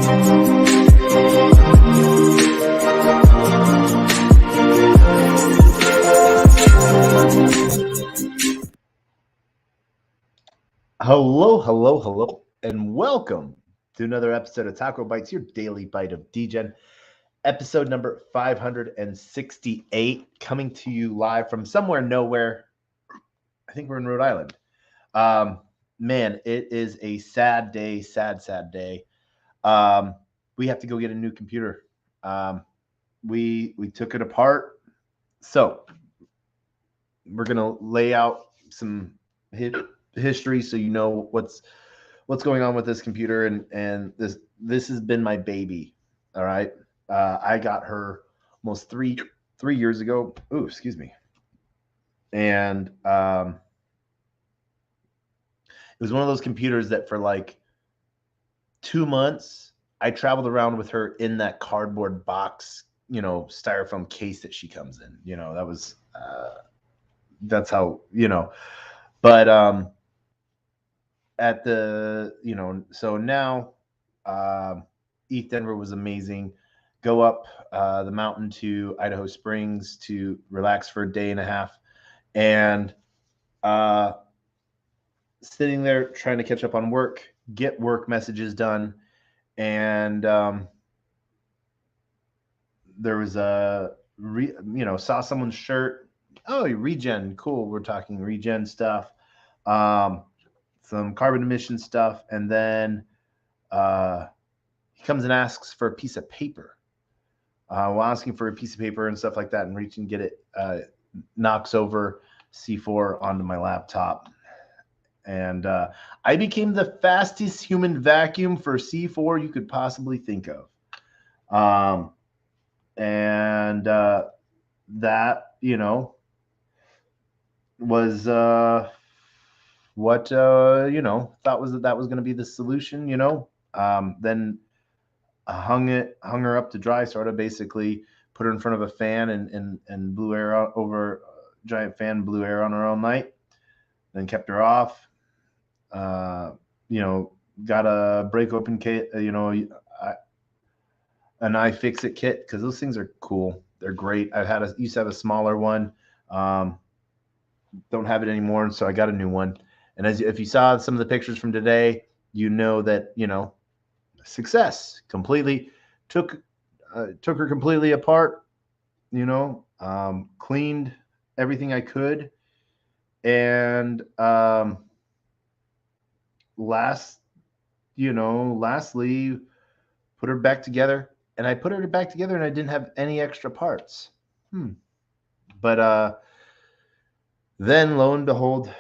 Hello, and welcome to another episode of TacoBytes, your daily bite of Degen, episode number 568, coming to you live from somewhere nowhere. I think we're in Rhode Island. Man, it is a sad day, sad day. We have to go get a new computer. We took it apart, so we're gonna lay out some history so you know what's going on with this computer, and this has been my baby. All right. I got her almost three years ago. Ooh, excuse me. And it was one of those computers that for like 2 months I traveled around with her in that cardboard box, styrofoam case that she comes in. That was that's how, but at the, so now ETH Denver was amazing. Go up the mountain to Idaho Springs to relax for a day and a half, and sitting there trying to catch up on work, get work messages done, and there was saw someone's shirt. Oh, regen, cool. We're talking regen stuff, some carbon emission stuff, and then he comes and asks for a piece of paper. While asking for a piece of paper and stuff like that, and reach and get it, knocks over C4 onto my laptop, and I became the fastest human vacuum for C4 you could possibly think of. And that, was what thought was that was going to be the solution. Then hung her up to dry, sort of, basically put her in front of a fan and blew air out over a giant fan, blew air on her all night, then kept her off. Got a break open kit, an iFixit kit, because those things are cool. They're great. Used to have a smaller one. Don't have it anymore, so I got a new one. And if you saw some of the pictures from today, you know that, success. Completely took her completely apart, cleaned everything I could, and lastly put her back together. And I put her back together, and I didn't have any extra parts. But then, lo and behold,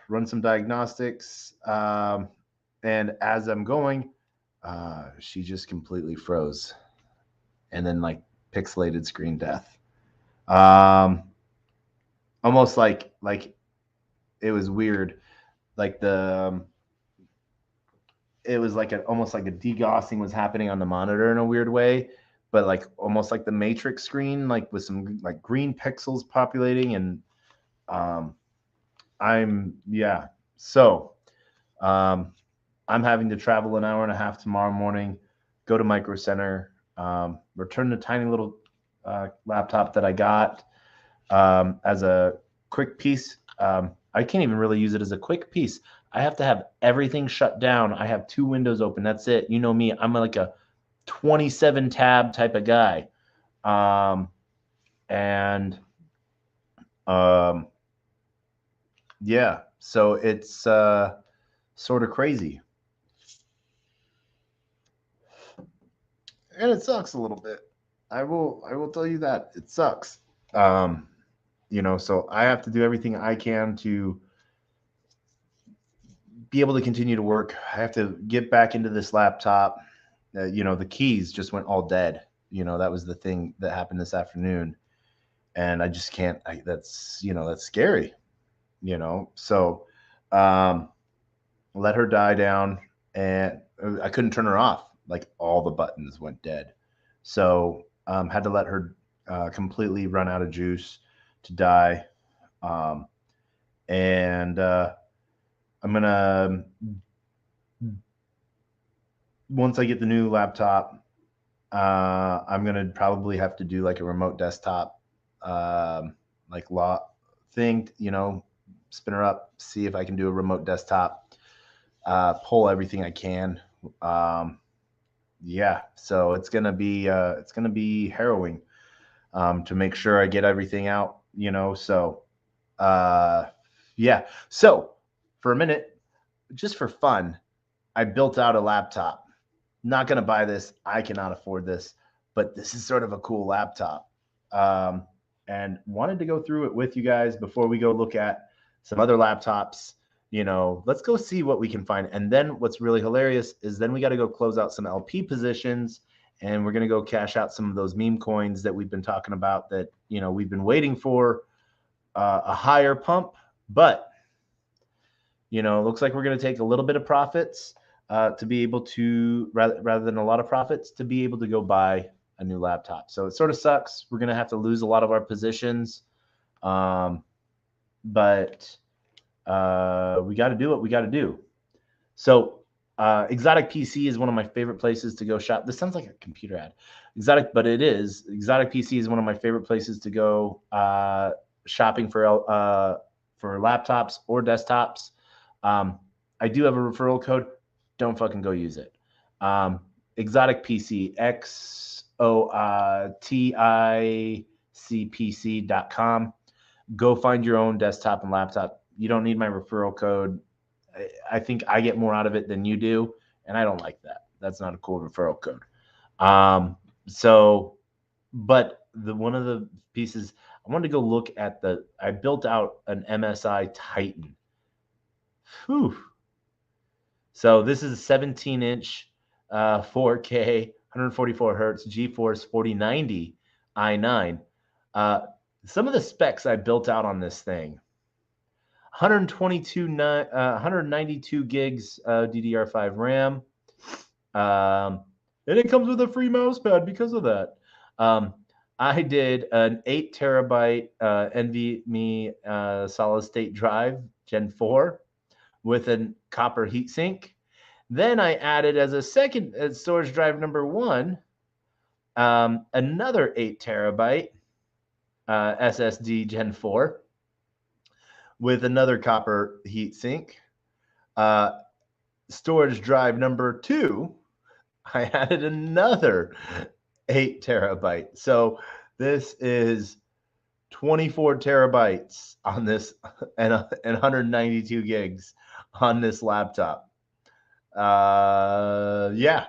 run some diagnostics, and as I'm going, she just completely froze, and then like pixelated screen death. Almost like it was weird, like it was like almost like a degaussing was happening on the monitor in a weird way, but like almost like the Matrix screen, like with some like green pixels populating, and I'm having to travel an hour and a half tomorrow morning, go to Micro Center, return the tiny little laptop that I got as a quick piece. I can't even really use it as a quick piece. I have to have everything shut down. I have 2 windows open. That's it. You know me. I'm like a 27 tab type of guy. So it's sort of crazy. And it sucks a little bit. I will tell you that it sucks. So I have to do everything I can to be able to continue to work. I have to get back into this laptop. The keys just went all dead. That was the thing that happened this afternoon, and I just can't. That's scary. So let her die down, and I couldn't turn her off. Like, all the buttons went dead. So had to let her completely run out of juice to die. And I'm gonna once I get the new laptop, I'm gonna probably have to do like a remote desktop, like lot thing. Spin her up, see if I can do a remote desktop, pull everything I can. Yeah, so it's gonna be harrowing, to make sure I get everything out. So yeah. So for a minute, just for fun, I built out a laptop. Not going to buy this. I cannot afford this, but this is sort of a cool laptop. Um, and wanted to go through it with you guys before we go look at some other laptops. Let's go see what we can find. And then what's really hilarious is then we got to go close out some LP positions, and we're going to go cash out some of those meme coins that we've been talking about that, we've been waiting for a higher pump, but looks like we're going to take a little bit of profits, to be able to, rather than a lot of profits, to be able to go buy a new laptop. So it sort of sucks. We're going to have to lose a lot of our positions, but we got to do what we got to do. So Exotic PC is one of my favorite places to go shop. This sounds like a computer ad. But it is. Exotic PC is one of my favorite places to go shopping for laptops or desktops. I do have a referral code. Don't fucking go use it. Exotic PC, XOTICPC.com. Go find your own desktop and laptop. You don't need my referral code. I think I get more out of it than you do, and I don't like that. That's not a cool referral code. But one of the pieces I wanted to go look at, I built out an MSI Titan. Whew. So this is a 17-inch 4K 144 hertz GeForce 4090 i9. Some of the specs I built out on this thing: 192 gigs DDR5 RAM. And it comes with a free mouse pad because of that. I did an 8 terabyte NVMe solid state drive Gen 4 with a copper heatsink. Then I added as a second storage drive number 1, another 8 terabyte SSD Gen 4 with another copper heatsink. Storage drive number 2, I added another 8 terabyte. So this is 24 terabytes on this, and 192 gigs on this laptop. Yeah.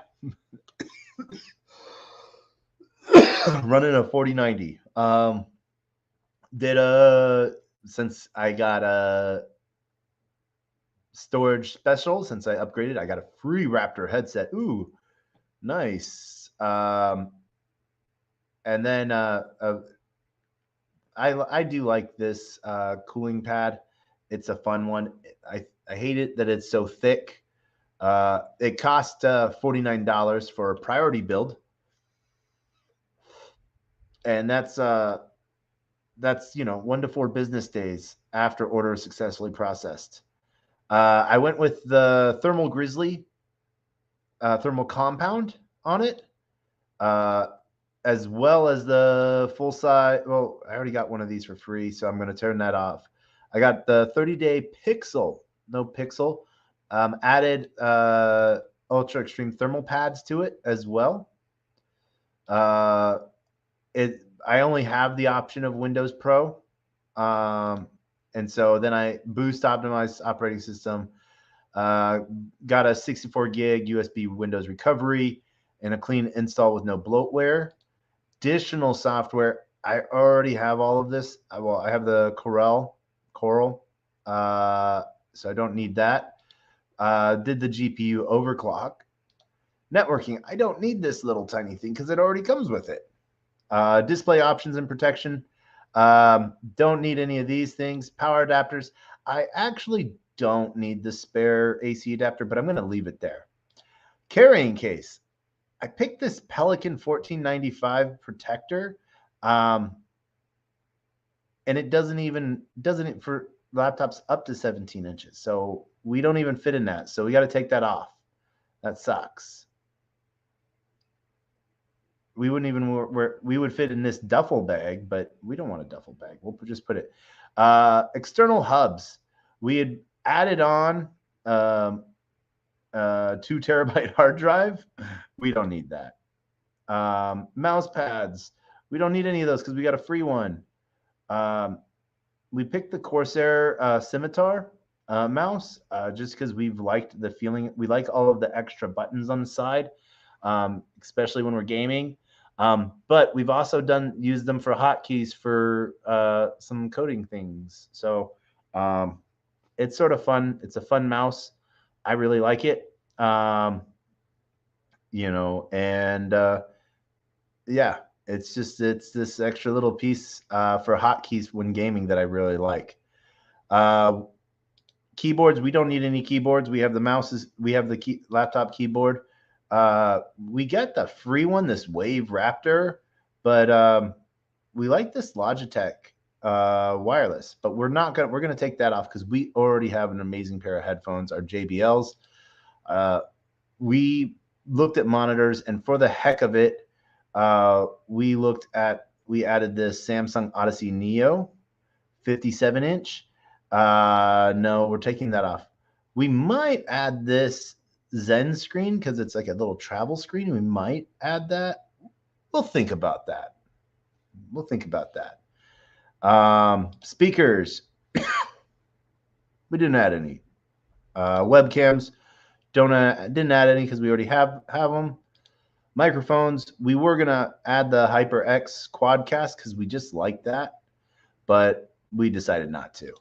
Running a 4090. Since I got a storage special, since I upgraded, I got a free Raptor headset. Ooh, nice. And then I do like this cooling pad. It's a fun one. I hate it that it's so thick. It cost $49 for a priority build, and that's 1 to 4 business days after order is successfully processed. I went with the Thermal Grizzly thermal compound on it, as well as the full size. Well, I already got one of these for free, so I'm going to turn that off. I got the 30-day Pixel, no Pixel. Added ultra extreme thermal pads to it as well. I only have the option of Windows Pro, and so then I boost optimized operating system. Got a 64 gig USB Windows recovery and a clean install with no bloatware. Additional software, I already have all of this. I have the Coral, so I don't need that. Did the GPU overclock. Networking, I don't need this little tiny thing because it already comes with it. Display options and protection, don't need any of these things. Power adapters, I actually don't need the spare AC adapter, but I'm going to leave it there. Carrying case, I picked this Pelican 1495 protector, and it doesn't for laptops up to 17 inches. So we don't even fit in that. So we got to take that off. That sucks. we wouldn't even we would fit in this duffel bag, but we don't want a duffel bag. We'll just put it. External hubs. We had added on 2 terabyte hard drive. We don't need that. Mouse pads. We don't need any of those because we got a free one. We picked the Corsair Scimitar mouse just because we've liked the feeling. We like all of the extra buttons on the side, especially when we're gaming. But we've also used them for hotkeys for some coding things. So it's sort of fun. It's a fun mouse. I really like it. And yeah, it's this extra little piece for hotkeys when gaming that I really like. Keyboards, we don't need any keyboards. We have the mouses. We have the laptop keyboard. We get the free one, this Wave Raptor, but we like this Logitech wireless. But we're gonna take that off because we already have an amazing pair of headphones, our JBLs. We looked at monitors, and for the heck of it, we added this Samsung Odyssey Neo 57-inch. No, we're taking that off. We might add this Zen screen because it's like a little travel screen. We might add that. We'll think about that. Speakers. We didn't add any. Webcams. Didn't add any because we already have them. Microphones. We were gonna add the HyperX Quadcast because we just like that, but we decided not to.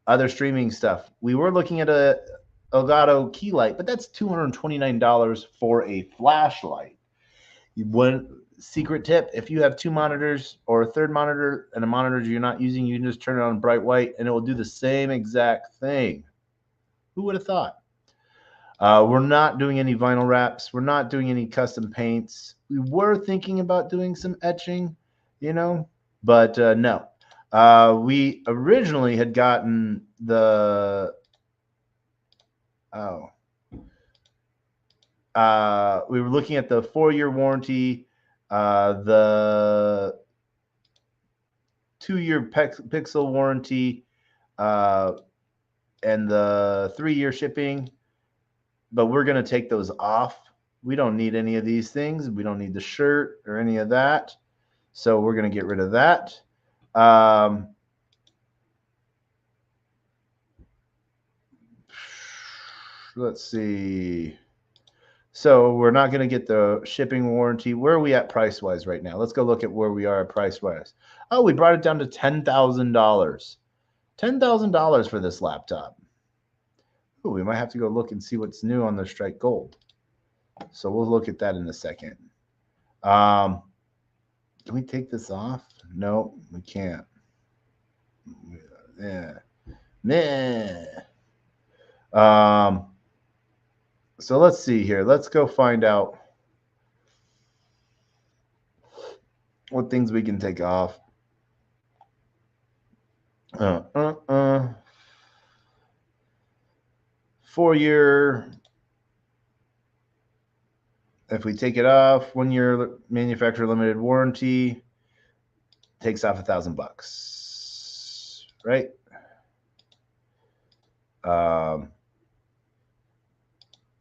Other streaming stuff. We were looking at a Elgato key light, but that's $229 for a flashlight. One secret tip: if you have 2 monitors or a third monitor and a monitor you're not using, you can just turn it on bright white and it will do the same exact thing. Who would have thought? We're not doing any vinyl wraps. We're not doing any custom paints. We were thinking about doing some etching, but no. We originally had gotten we were looking at the 4-year warranty, the 2-year pixel warranty, and the 3-year shipping. But we're going to take those off. We don't need any of these things. We don't need the shirt or any of that. So we're going to get rid of that. Let's see. So we're not going to get the shipping warranty. Where are we at price-wise right now? Let's go look at where we are price-wise. Oh, we brought it down to $10,000. $10,000 for this laptop. Ooh, we might have to go look and see what's new on the Strike Gold. So we'll look at that in a second. Can we take this off? No, we can't. Yeah. Nah. So let's see here. Let's go find out what things we can take off. 4-year. If we take it off, 1-year manufacturer limited warranty takes off $1,000, right?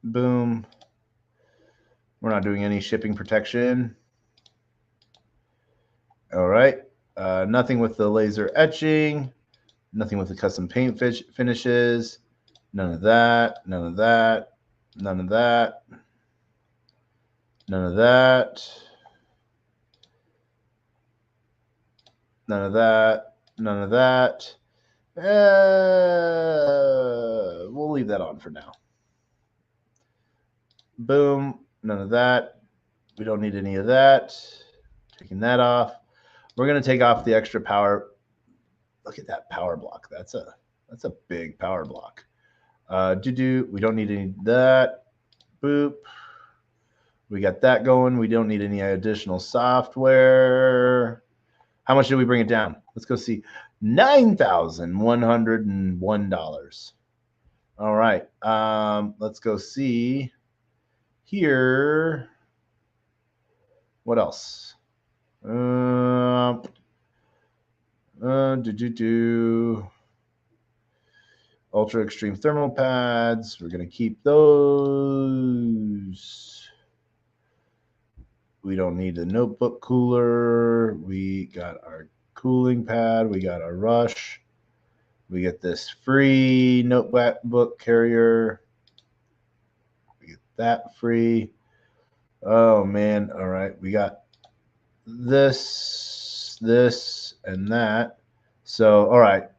Boom. We're not doing any shipping protection. All right. Nothing with the laser etching. Nothing with the custom paint finishes. None of that. None of that. None of that. None of that. None of that. None of that. We'll leave that on for now. Boom. None of that. We don't need any of that. Taking that off. We're going to take off the extra power. Look at that power block. That's a big power block. We don't need any of that. Boop. We got that going. We don't need any additional software. How much did we bring it down? Let's go see. $9,101. All right. Let's go see here. What else? Ultra extreme thermal pads. We're going to keep those. We don't need the notebook cooler. We got our cooling pad. We got our rush. We get this free notebook carrier. We get that free. Oh, man. All right. We got this, and that. So, all right.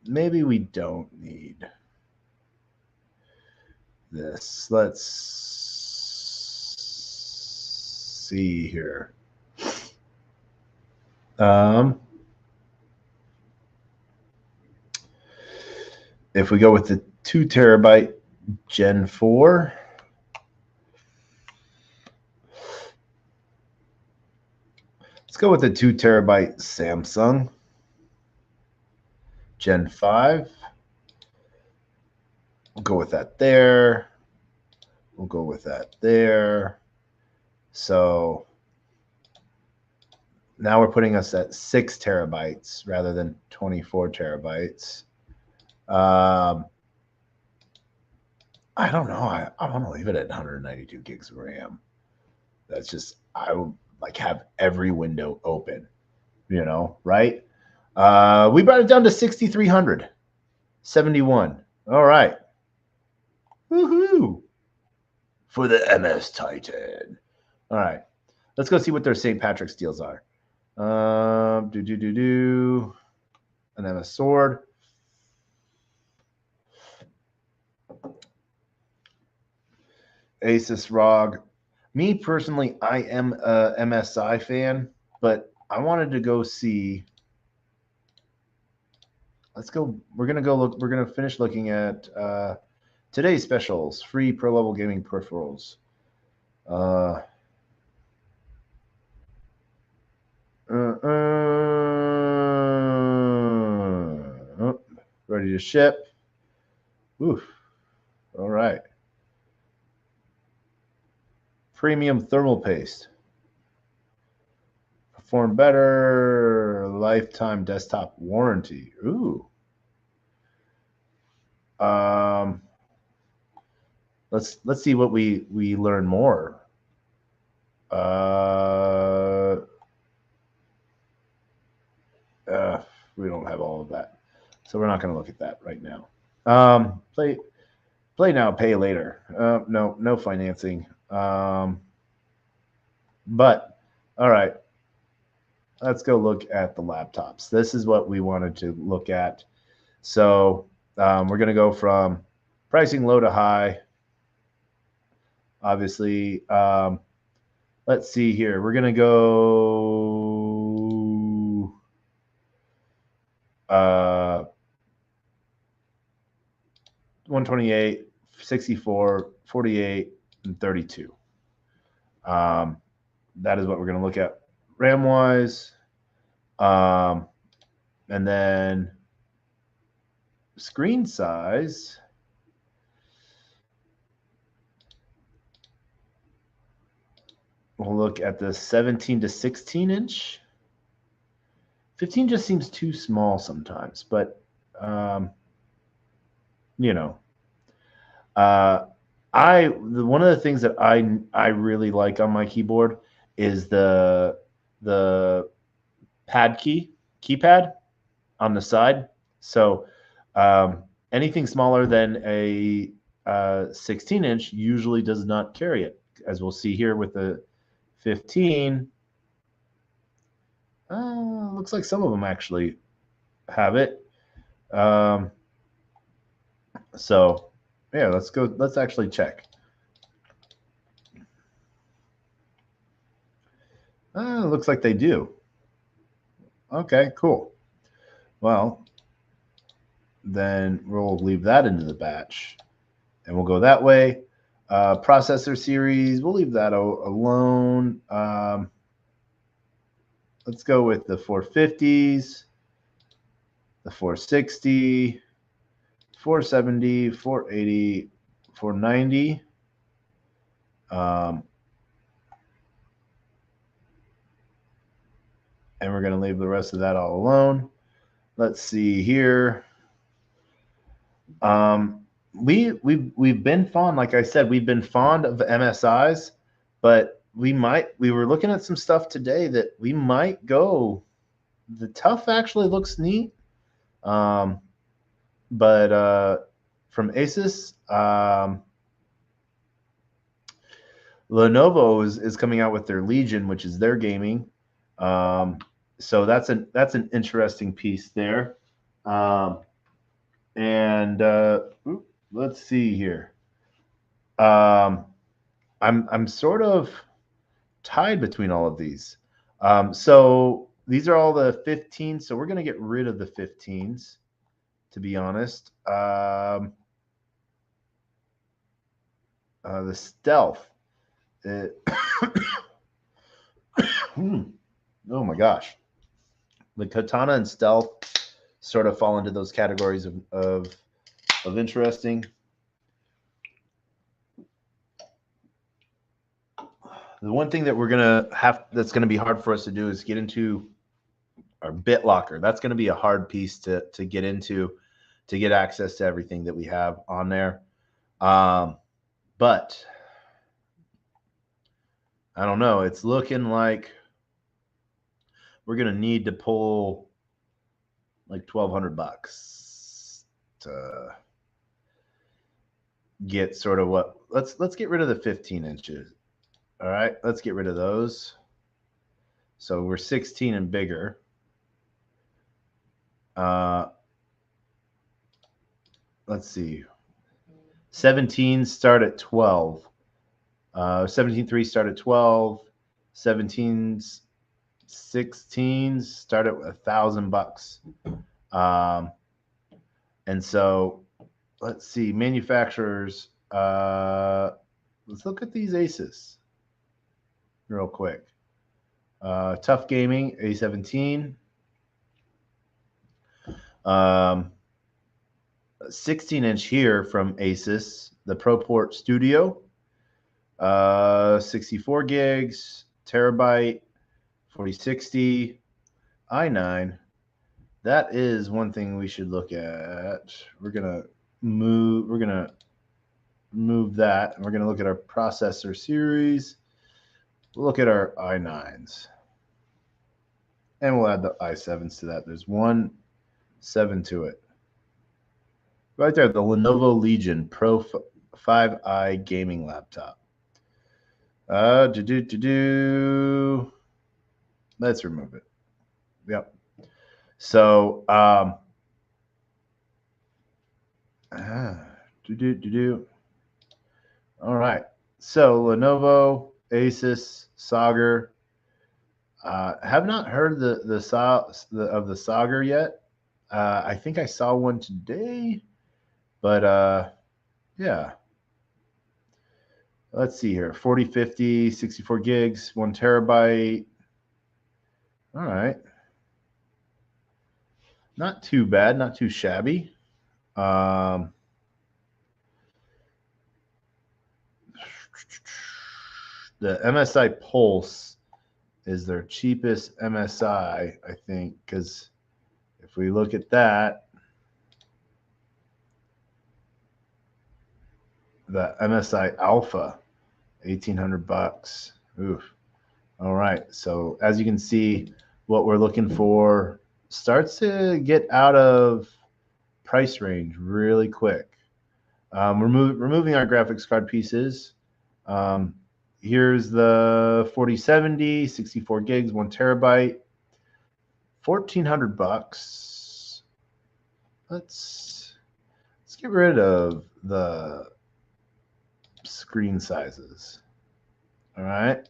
Maybe we don't need this. Let's see here. If we go with the 2 terabyte Gen 4, let's go with the 2 terabyte Samsung Gen 5. We'll go with that there. We'll go with that there. So now we're putting us at 6 terabytes rather than 24 terabytes. I don't know. I want to leave it at 192 gigs of RAM. That's just, I would like have every window open, you know, right? We brought it down to 6,300, 71. All right. Woohoo. For the MS Titan. All right. Let's go see what their St. Patrick's deals are. An MS Sword. Asus ROG. Me personally, I am a MSI fan, but I wanted to go see. Let's go. We're gonna go look. We're gonna finish looking at today's specials: free pro level gaming peripherals. Oh, ready to ship. Oof. All right. Premium thermal paste. Perform better. Lifetime desktop warranty. Ooh. Let's see what we learn more. We don't have all of that, so we're not going to look at that right now. Play now, pay later. No financing. But all right, let's go look at the laptops. This is what we wanted to look at. So we're going to go from pricing low to high. Obviously, let's see here. We're going to go 128, 64, 48, and 32. That is what we're going to look at RAM-wise. And then screen size. We'll look at the 17 to 16 inch. 15 just seems too small sometimes, but you know, one of the things that I really like on my keyboard is the keypad on the side. So anything smaller than a 16 inch usually does not carry it, as we'll see here with the 15. Looks like some of them actually have it. So yeah, let's go. Let's actually check. Looks like they do. Okay, cool. Well, then we'll leave that into the batch, and we'll go that way. Processor series, we'll leave that alone. Let's go with the 450s, the 460, 470, 480, 490. And we're going to leave the rest of that all alone. Let's see here. We've been fond, like I said, we've been fond of MSIs, but we were looking at some stuff today that we might go. The Tough actually looks neat. But from Asus, Lenovo is coming out with their Legion, which is their gaming. So that's an interesting piece there. Let's see here. I'm sort of tied between all of these. So these are all the 15s. So we're going to get rid of the 15s, to be honest. The Stealth. Oh my gosh. The Katana and Stealth sort of fall into those categories of interesting. The one thing that we're gonna have that's gonna be hard for us to do is get into our BitLocker. That's gonna be a hard piece to get into, to get access to everything that we have on there. But I don't know. It's looking like we're gonna need to pull like $1,200 to get sort of what. Let's get rid of the 15 inches. All right, let's get rid of those. So we're 16 and bigger. Let's see. 17 start at 12. 17.3 start at 12. 17s, 16s start at $1,000. And so let's see, manufacturers. Let's look at these Asus real quick. Tough Gaming A17. 16-inch here from Asus, the ProPort Studio. 64 gigs, terabyte, 4060, i9. That is one thing we should look at. We're gonna move that, and we're gonna look at our processor series. We'll look at our i9s, and we'll add the i7s to that. There's 7 to it. Right there, the Lenovo Legion Pro 5i gaming laptop. Let's remove it. Yep. So, all right. So Lenovo, Asus, Sauger. Have not heard of the Sauger yet. I think I saw one today, but yeah. Let's see here. 4050, 64 gigs, 1 terabyte. All right. Not too bad, not too shabby. The MSI Pulse is their cheapest MSI, I think, because if we look at that, the MSI Alpha, $1,800. Oof. All right. So as you can see, what we're looking for starts to get out of price range really quick. Removing our graphics card pieces. Here's the 4070, 64 gigs, 1 terabyte, $1,400. Let's get rid of the screen sizes. All right.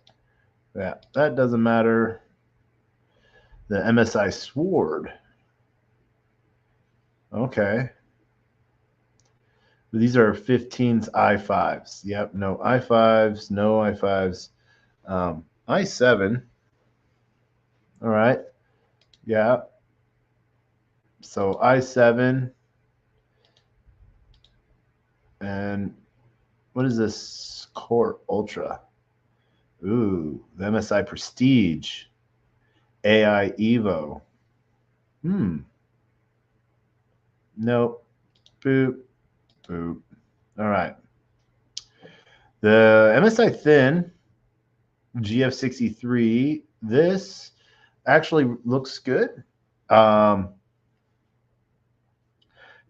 Yeah, that doesn't matter. The MSI Sword. Okay. These are 15s i5s. Yep, no i5s, no i5s. i7. All right. Yeah. So i7. And what is this? Core Ultra. Ooh, the MSI Prestige. AI Evo. Nope. Boop. Boop. All right. The MSI Thin GF63. This actually looks good.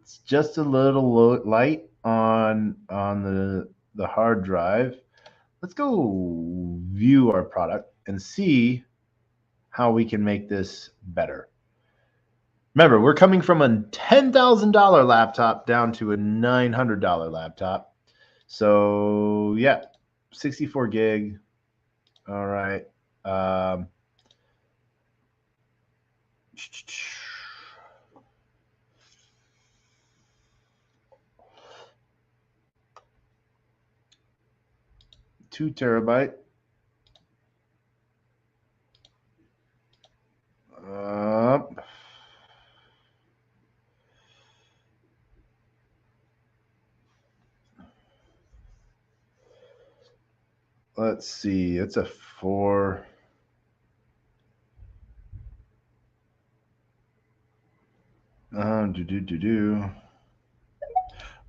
It's just a little light on the hard drive. Let's go view our product and see how we can make this better. Remember, we're coming from a $10,000 laptop down to a $900 laptop. So yeah, 64 gig. All right. 2 terabyte. Let's see. It's a 4.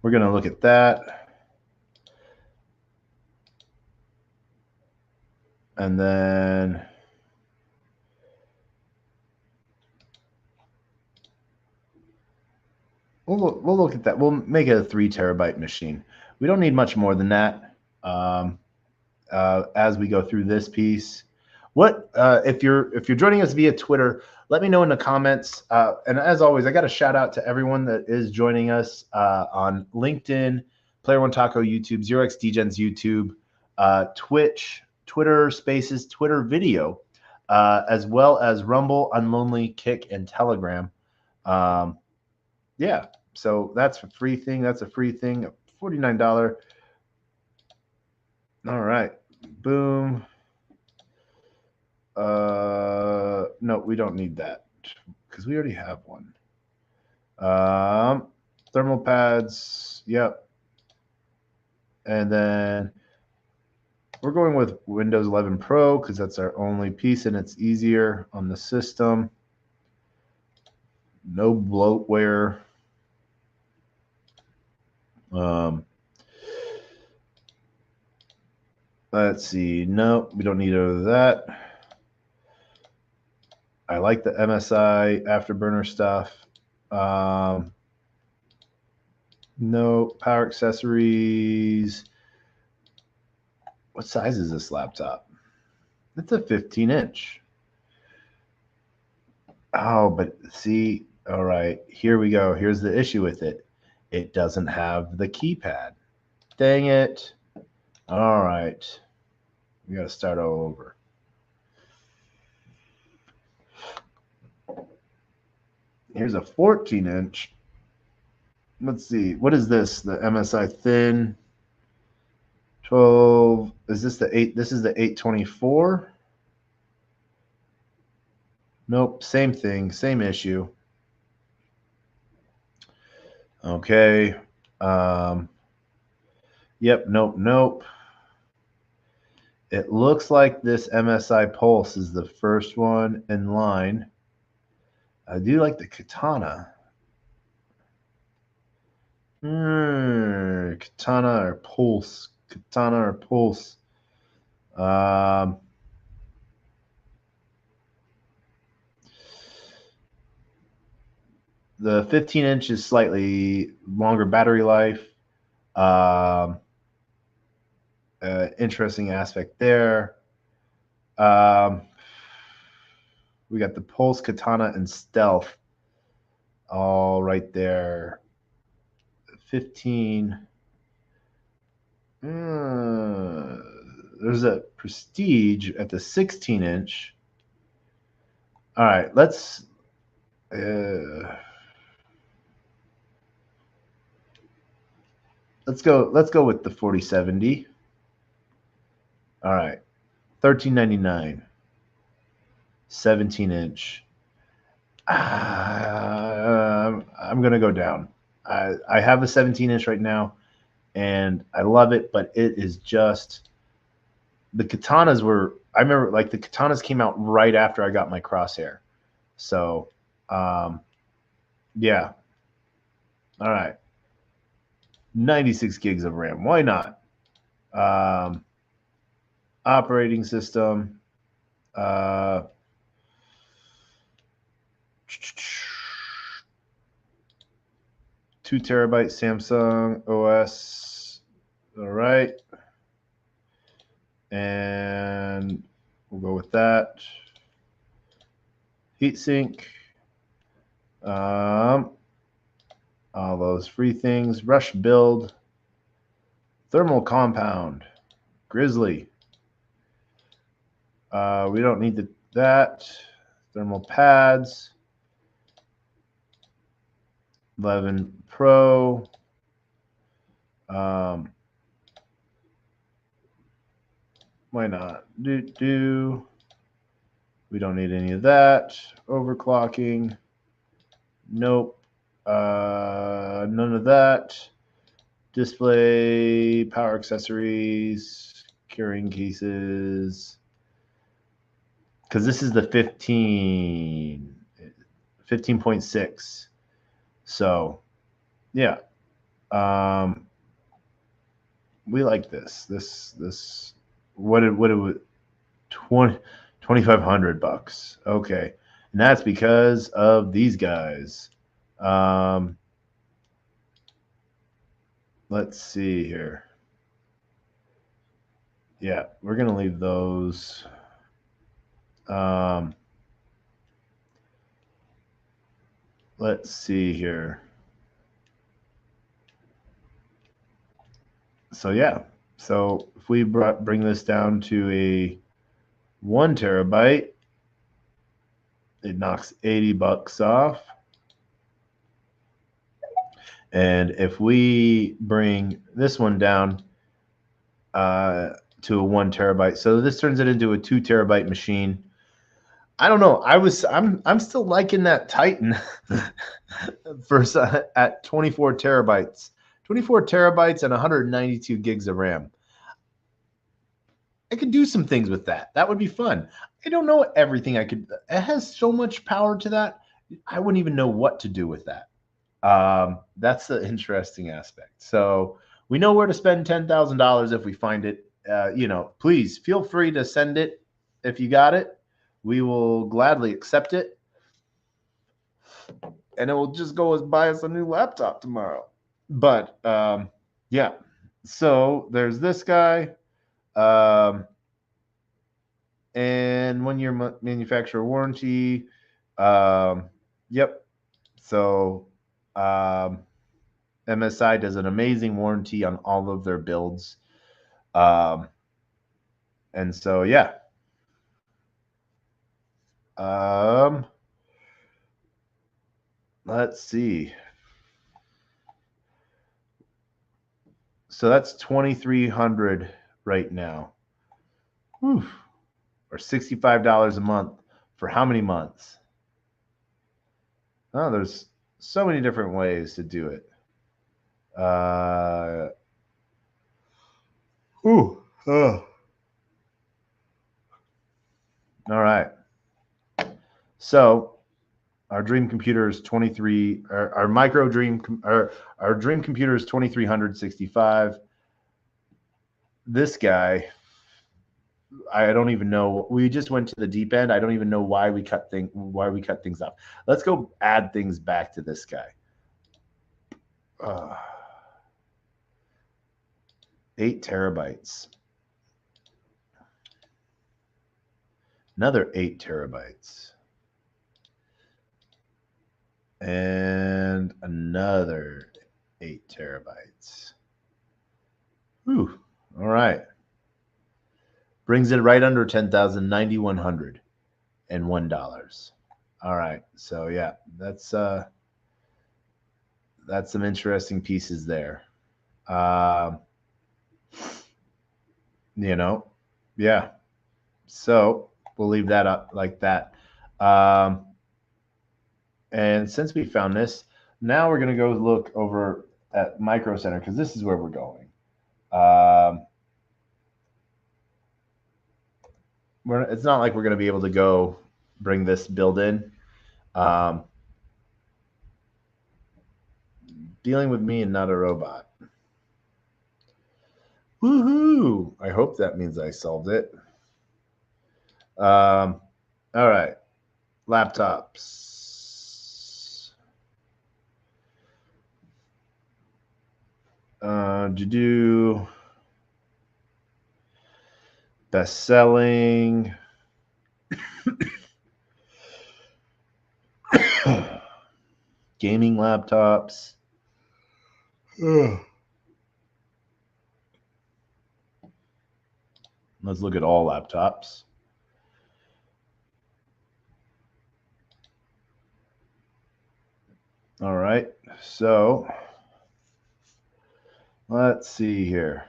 We're gonna look at that, and then we'll look at that. We'll make it a 3 terabyte machine. We don't need much more than that. As we go through this piece, what if you're joining us via Twitter? Let me know in the comments. And as always, I got a shout out to everyone that is joining us on LinkedIn, Player One Taco YouTube, 0x Degens YouTube, Twitch, Twitter Spaces, Twitter Video, as well as Rumble, Unlonely, Kick, and Telegram. Yeah, so that's a free thing. That's a free thing. $49. All right, boom. No, we don't need that because we already have one. Thermal pads, yep. And then we're going with Windows 11 Pro because that's our only piece and it's easier on the system. No bloatware. Let's see. No, we don't need any of that. I like the MSI Afterburner stuff. No power accessories. What size is this laptop? It's a 15-inch. Oh, but see, all right, here we go. Here's the issue with it. It doesn't have the keypad. Dang it. All right. We got to start all over. Here's a 14-inch. Let's see. What is this? The MSI Thin 12. Is this the 8? This is the 824. Nope. Same thing. Same issue. Okay. Yep. Nope. It looks like this MSI Pulse is the first one in line. I do like the Katana. Katana or Pulse. The 15-inch is slightly longer battery life. Interesting aspect there. We got the Pulse, Katana, and Stealth all right there. 15. There's a Prestige at the 16-inch. All right, let's go with the 4070. All right, $13.99. 17-inch. I'm gonna go down. I have a 17-inch right now, and I love it, but it is just the Katanas were I remember like the katanas came out right after I got my crosshair. So, yeah. All right. 96 gigs of RAM. Why not? Operating system. 2 terabyte Samsung OS. All right. And we'll go with that. Heatsink. All those free things. Rush build. Thermal compound. Grizzly. We don't need that. Thermal pads. 11 Pro. Why not? We don't need any of that. Overclocking. Nope. None of that. Display, power accessories, carrying cases. Because this is the 15.6. So, yeah. We like this. What it was 2,500 bucks. Okay. And that's because of these guys. Let's see here. Yeah, we're going to leave those. Let's see here. So, yeah. So if we bring this down to a 1 terabyte, it knocks 80 bucks off. And if we bring this one down to a 1 terabyte, so this turns it into a 2 terabyte machine. I don't know. I'm still liking that Titan at 24 terabytes. 24 terabytes and 192 gigs of RAM. I could do some things with that. That would be fun. I don't know everything I could. It has so much power to that. I wouldn't even know what to do with that. That's the interesting aspect. So we know where to spend $10,000 if we find it. Please feel free to send it if you got it. We will gladly accept it. And it will just go as buy us a new laptop tomorrow. But yeah. So there's this guy. And 1 year manufacturer warranty. Yep. So MSI does an amazing warranty on all of their builds. And so, yeah. Let's see. So that's 2,300 right now. Whew. Or $65 a month for how many months? Oh, there's so many different ways to do it. All right. So our dream computer is 23. Our micro dream, our dream computer is 2,365. This guy, I don't even know. We just went to the deep end. I don't even know why we cut things off. Let's go add things back to this guy. 8 terabytes. Another 8 terabytes. And another 8 terabytes. Whew. All right. Brings it right under 10,000, $9,101. All right. So yeah, that's some interesting pieces there. Yeah. So we'll leave that up like that. And since we found this, now we're going to go look over at Micro Center because this is where we're going. it's not like we're going to be able to go bring this build in. Dealing with me and not a robot. Woohoo! I hope that means I solved it. All right. Laptops. To do best selling. Gaming laptops. Let's look at all laptops. All right, so let's see here.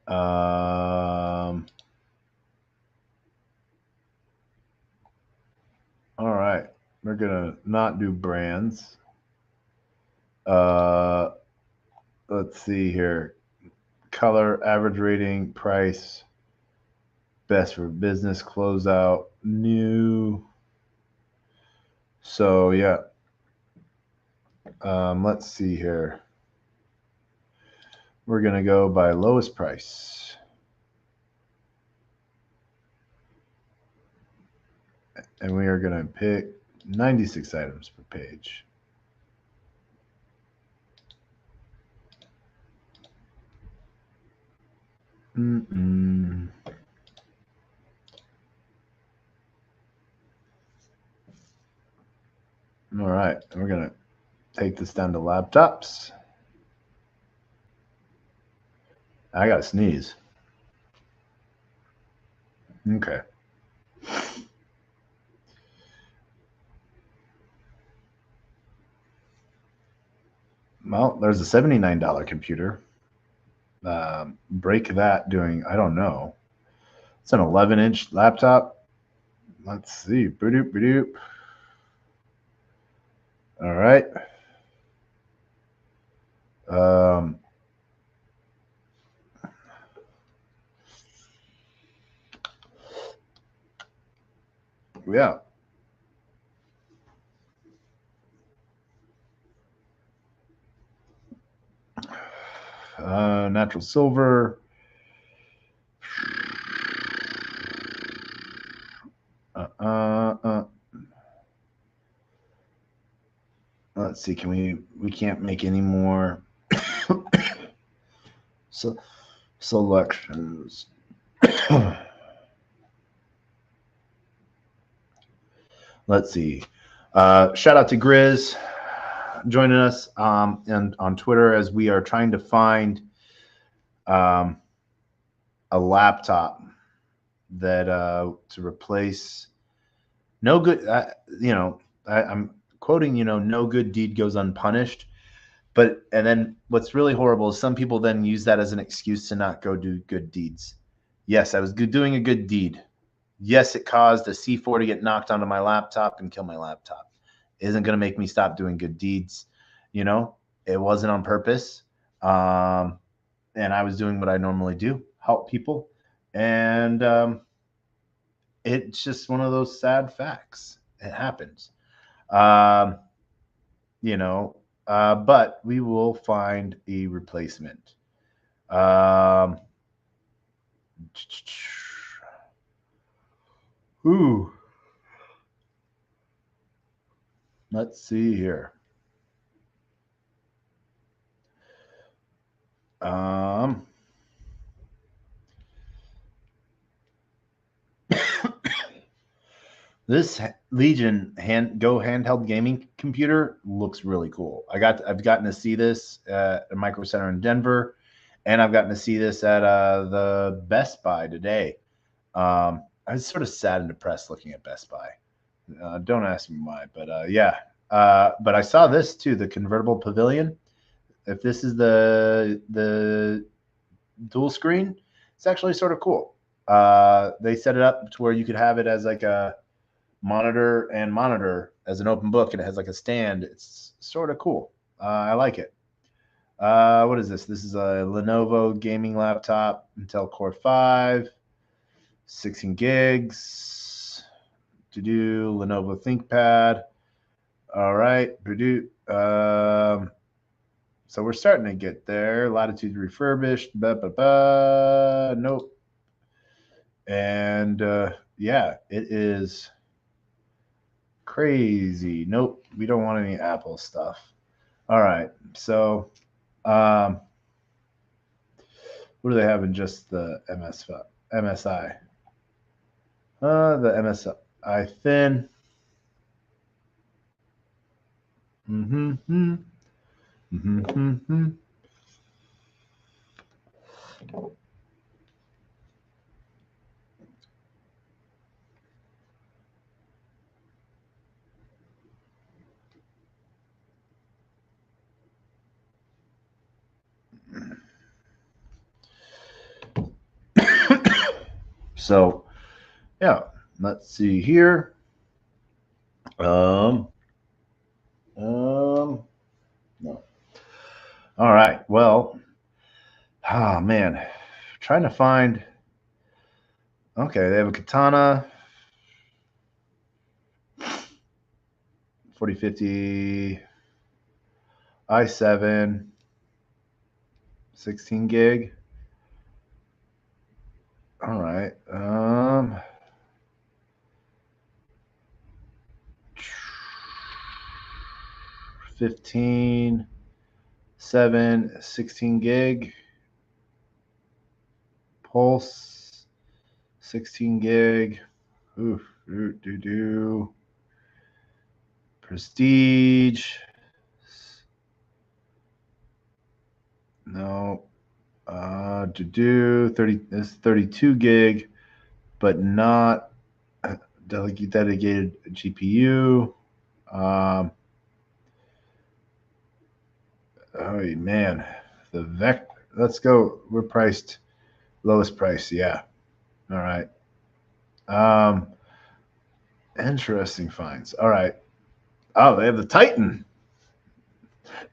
All right, we're gonna not do brands. Let's see here. Color, average rating, price, best for business, closeout, new. So yeah. Let's see here. We're gonna go by lowest price. And we are gonna pick 96 items per page. All right, we're gonna take this down to laptops. I gotta sneeze. Okay. Well, there's a $79 computer. Break that doing, I don't know. It's an 11-inch laptop. Let's see. Ba-doop, ba-doop. All right. Yeah. Natural silver. Let's see. Can we can't make any more selections. Let's see. Shout out to Grizz joining us and on Twitter as we are trying to find a laptop that to replace no good. I'm quoting, no good deed goes unpunished. And then what's really horrible is some people then use that as an excuse to not go do good deeds. Yes, I was doing a good deed. Yes, it caused a C4 to get knocked onto my laptop and kill my laptop. It isn't going to make me stop doing good deeds. It wasn't on purpose. And I was doing what I normally do, help people. And it's just one of those sad facts. It happens. But we will find a replacement. Ooh. Let's see here. This Legion Go handheld gaming computer looks really cool. I've gotten to see this at a Micro Center in Denver, and I've gotten to see this at the Best Buy today. I was sort of sad and depressed looking at Best Buy. Don't ask me why, but yeah. But I saw this too, the convertible pavilion. If this is the dual screen, it's actually sort of cool. They set it up to where you could have it as like a monitor as an open book, and it has like a stand. It's sort of cool. I like it. What is this? This is a Lenovo gaming laptop, Intel Core 5, 16 gigs. Lenovo ThinkPad. All right, so we're starting to get there. Latitude refurbished. Nope. And yeah, it is crazy. Nope, we don't want any Apple stuff. All right, so what do they have in just the MSI? The MSI thin. Mm-hmm. Mm-hmm. So, yeah, let's see here. No. All right. Well, man, trying to find. Okay, they have a Katana 4050 i7 16 gig. All right. 15 7 16 gig Pulse 16 gig. Oof, Prestige. No. 30 is 32 gig, but not dedicated GPU. Oh man, the Vec. Let's go. We're priced lowest price. Yeah. All right. Interesting finds. All right. Oh, they have the Titan.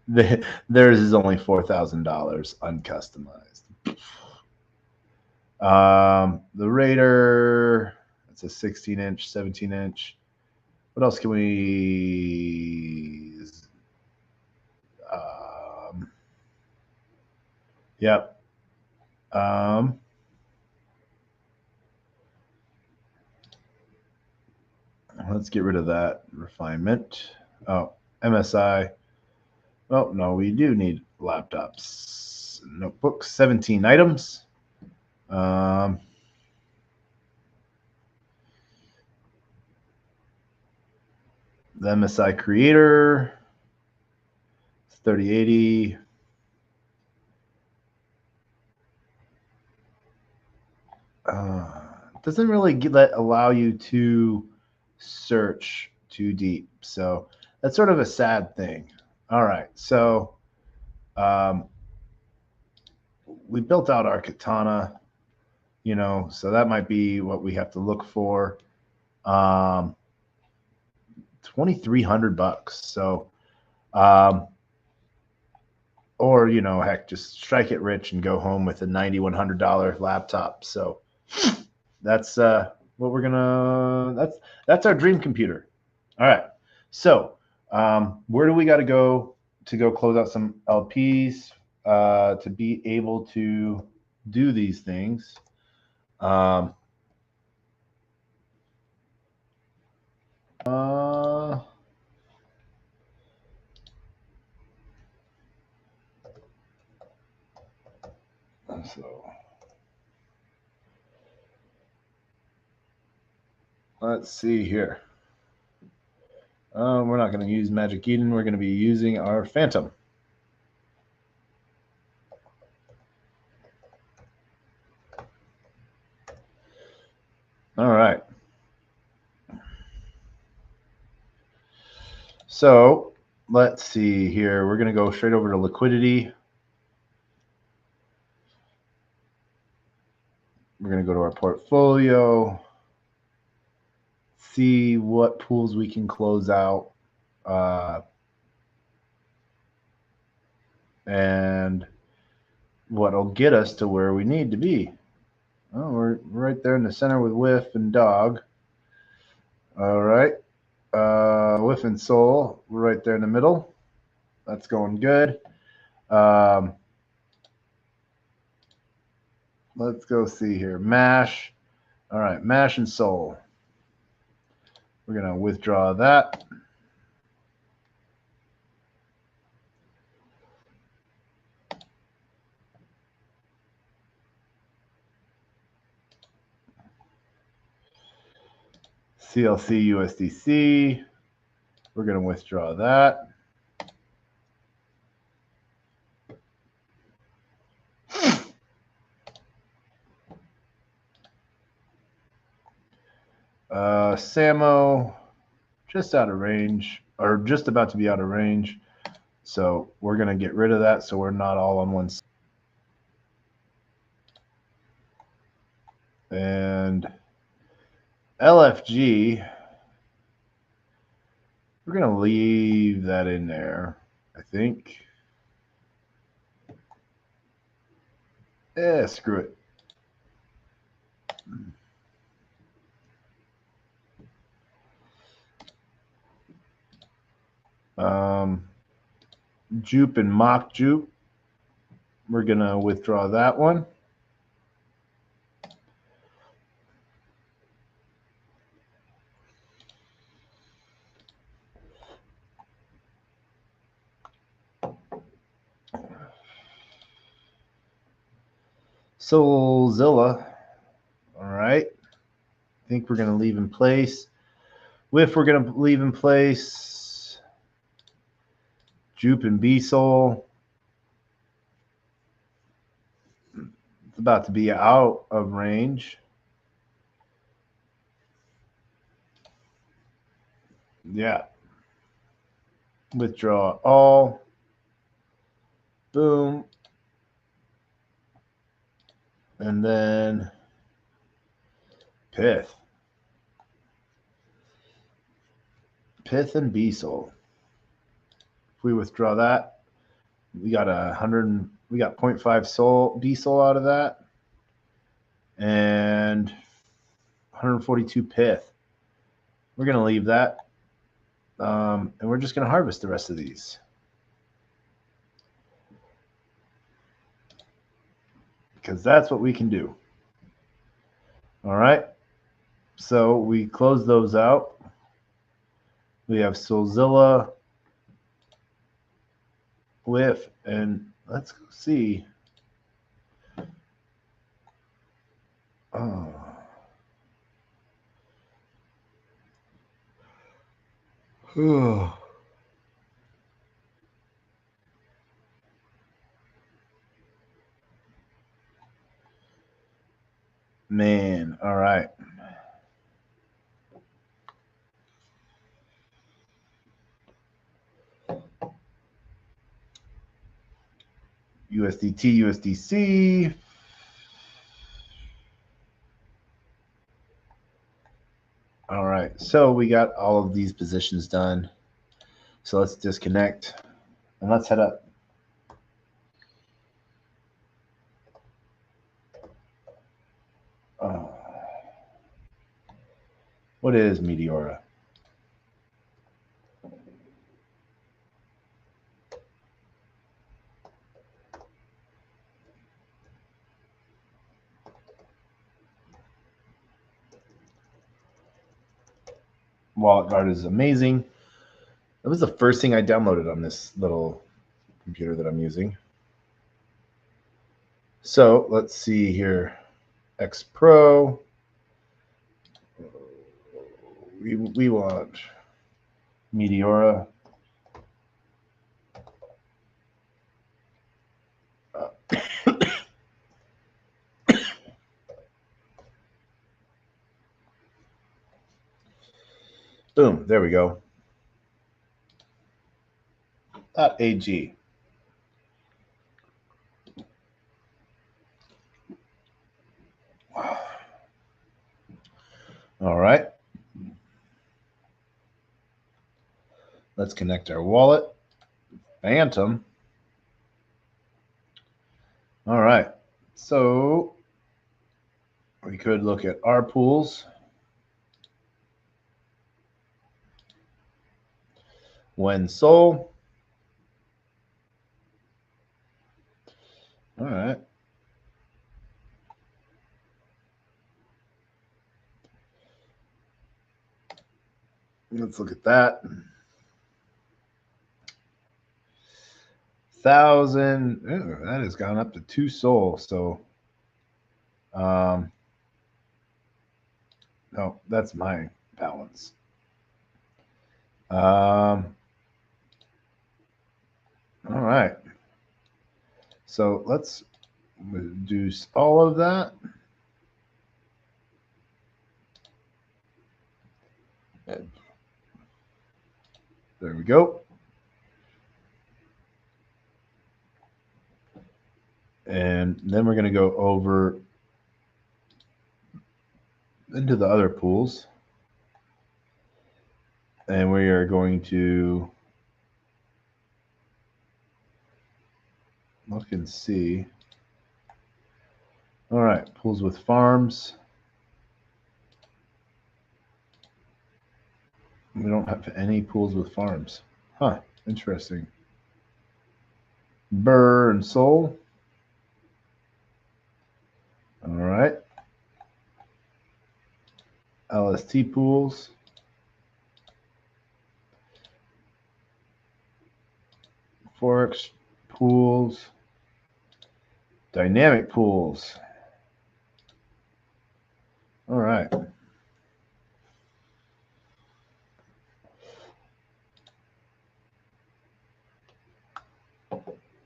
Theirs is only $4,000 uncustomized. The Raider, it's a 16-inch, 17-inch. What else can we? Yep. Let's get rid of that refinement. Oh, MSI. Oh, no, we do need laptops. Notebooks, 17 items. The MSI Creator, 3080. Doesn't really allow you to search too deep. So that's sort of a sad thing. All right. So we built out our Katana, so that might be what we have to look for. $2,300. So, or, heck, just strike it rich and go home with a $9,100 laptop. So that's what we're gonna. That's our dream computer. All right. So where do we got to go close out some LPs to be able to do these things? So let's see here. We're not going to use Magic Eden. We're going to be using our Phantom. All right. So let's see here. We're going to go straight over to liquidity. We're going to go to our portfolio, see what pools we can close out. and what'll get us to where we need to be. Oh, we're right there in the center with whiff and dog. All right. Whiff and soul, we're right there in the middle. That's going good. Let's go see here. Mash. All right, mash and soul. We're going to withdraw that. CLC USDC. We're going to withdraw that. Samo, just out of range, or just about to be out of range. So we're going to get rid of that so we're not all on one side. And LFG, we're going to leave that in there, I think. Screw it. Jupe and mock jupe. We're going to withdraw that one. Soulzilla. All right. I think we're going to leave in place. Whiff, we're going to leave in place. Jupe and B-Soul. It's about to be out of range. Yeah. Withdraw all. Boom. And then Pith. Pith and B-Soul. If we withdraw that, we got 0.5 soul B-Soul out of that. And 142 Pith. We're going to leave that. And we're just going to harvest the rest of these. Because that's what we can do. All right. So we close those out. We have Soulzilla, Whiff, and let's go see. Oh. Man, all right. USDT, USDC. All right, so we got all of these positions done. So let's disconnect and let's head up. What is Meteora? Wallet Guard is amazing. That was the first thing I downloaded on this little computer that I'm using. So let's see here. X Pro. We want Meteora. Boom, there we go. .ag. All right. Let's connect our wallet. Phantom. All right. So we could look at our pools. When soul. All right. Let's look at that. 1,000. That has gone up to 2 soul. So, no, that's my balance. All right. So let's reduce all of that. There we go. And then we're going to go over into the other pools. And we are going to look and see. All right, pools with farms. We don't have any pools with farms. Huh, interesting. Burr and Soul. All right. LST pools. Forex pools. Dynamic pools. All right.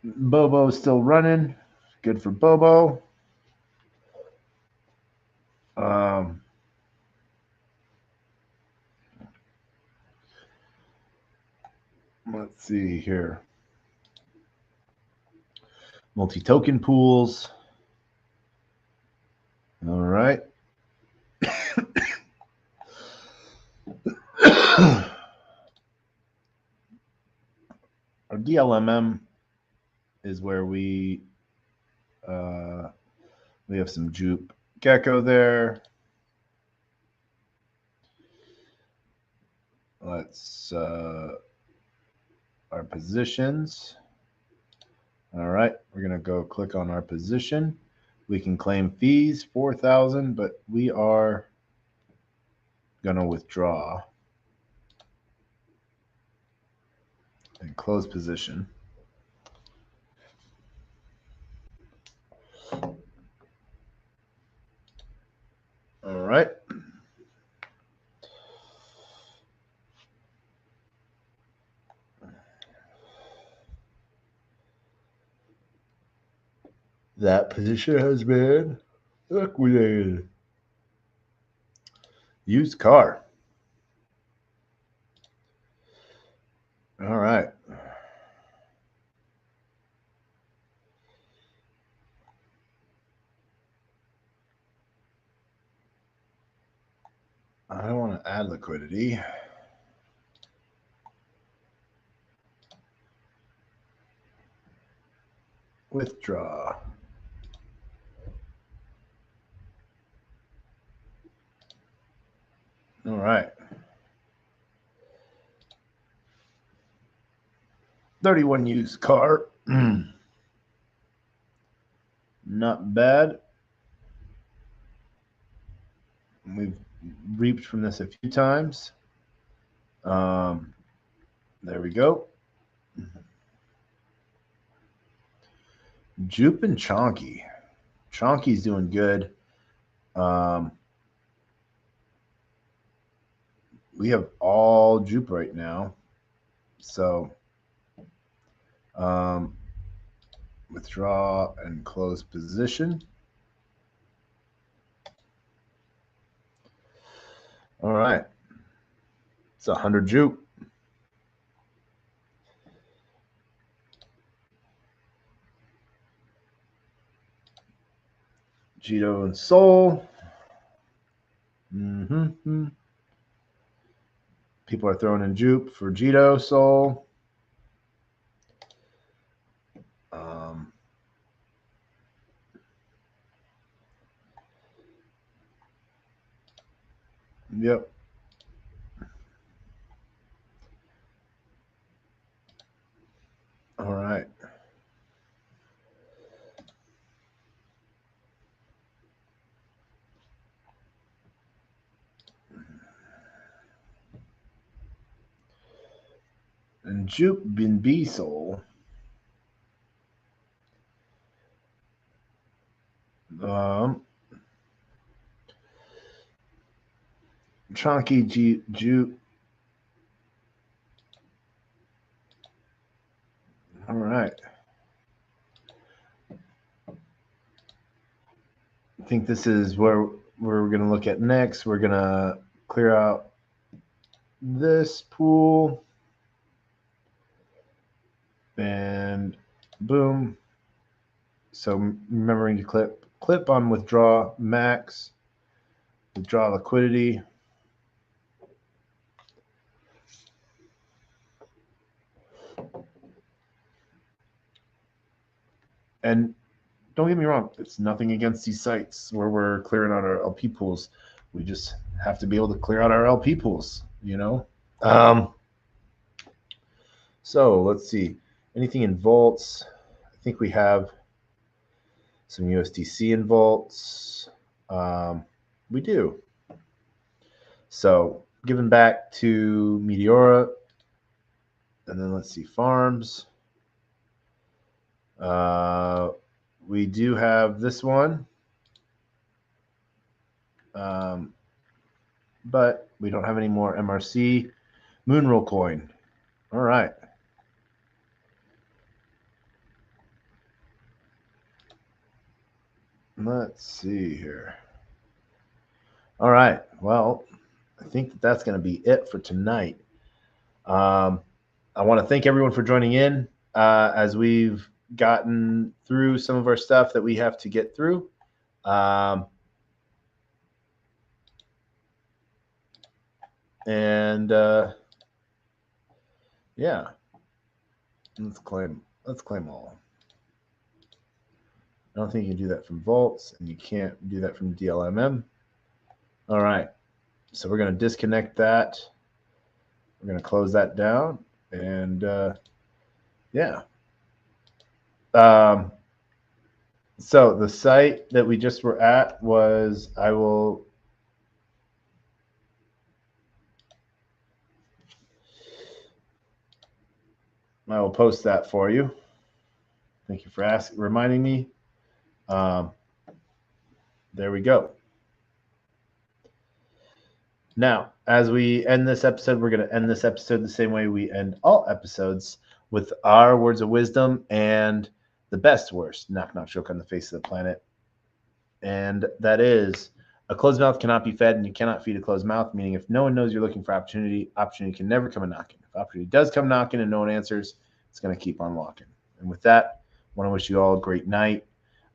Bobo's still running. Good for Bobo. Let's see here. Multi-token pools. All right. Our DLMM is where we have some Jupe Gecko there. Let's our positions. All right, we're gonna go click on our position. We can claim fees 4,000, but we are gonna withdraw and close position. All right. That position has been liquidated. Used car. All right. I don't want to add liquidity. Withdraw. All right. 31 used car. Not bad. We've reaped from this a few times. There we go. Jupe and Chonky. Chonky's doing good. We have all Jupe right now. So withdraw and close position. All right. It's 100 Jupe. Jito and Soul. People are throwing in Jupe for Jito, Soul. Yep. All right. And Juke bin Beasel. Chunky Juke. All right. I think this is where we're going to look at next. We're going to clear out this pool. And boom. So remembering to clip on withdraw max, withdraw liquidity. And don't get me wrong, it's nothing against these sites where we're clearing out our LP pools. We just have to be able to clear out our LP pools, you know? So let's see. Anything in vaults? I think we have some USDC in vaults. We do. So giving back to Meteora. And then let's see, farms. We do have this one. But we don't have any more MRC. Moonroll coin. All right. Let's see here. All right. Well, I think that's going to be it for tonight. I want to thank everyone for joining in as we've gotten through some of our stuff that we have to get through. Yeah, let's claim all. I don't think you can do that from vaults, and you can't do that from DLMM. All right, so we're going to disconnect that. We're going to close that down, and yeah. So the site that we just were at was, I will post that for you. Thank you for reminding me. There we go. Now, as we end this episode, we're going to end this episode the same way we end all episodes, with our words of wisdom and the best worst knock knock joke on the face of the planet. And that is, a closed mouth cannot be fed, and you cannot feed a closed mouth, meaning if no one knows you're looking for opportunity can never come a knocking. If opportunity does come knocking and no one answers, it's going to keep on walking. And with that, I want to wish you all a great night.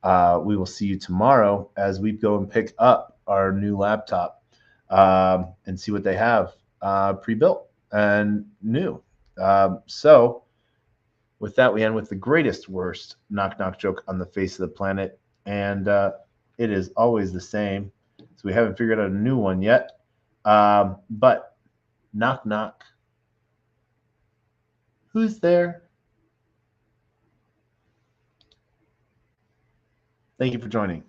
We will see you tomorrow as we go and pick up our new laptop and see what they have pre-built and new. So with that, we end with the greatest worst knock knock joke on the face of the planet. And it is always the same. So we haven't figured out a new one yet. But knock knock. Who's there? Thank you for joining.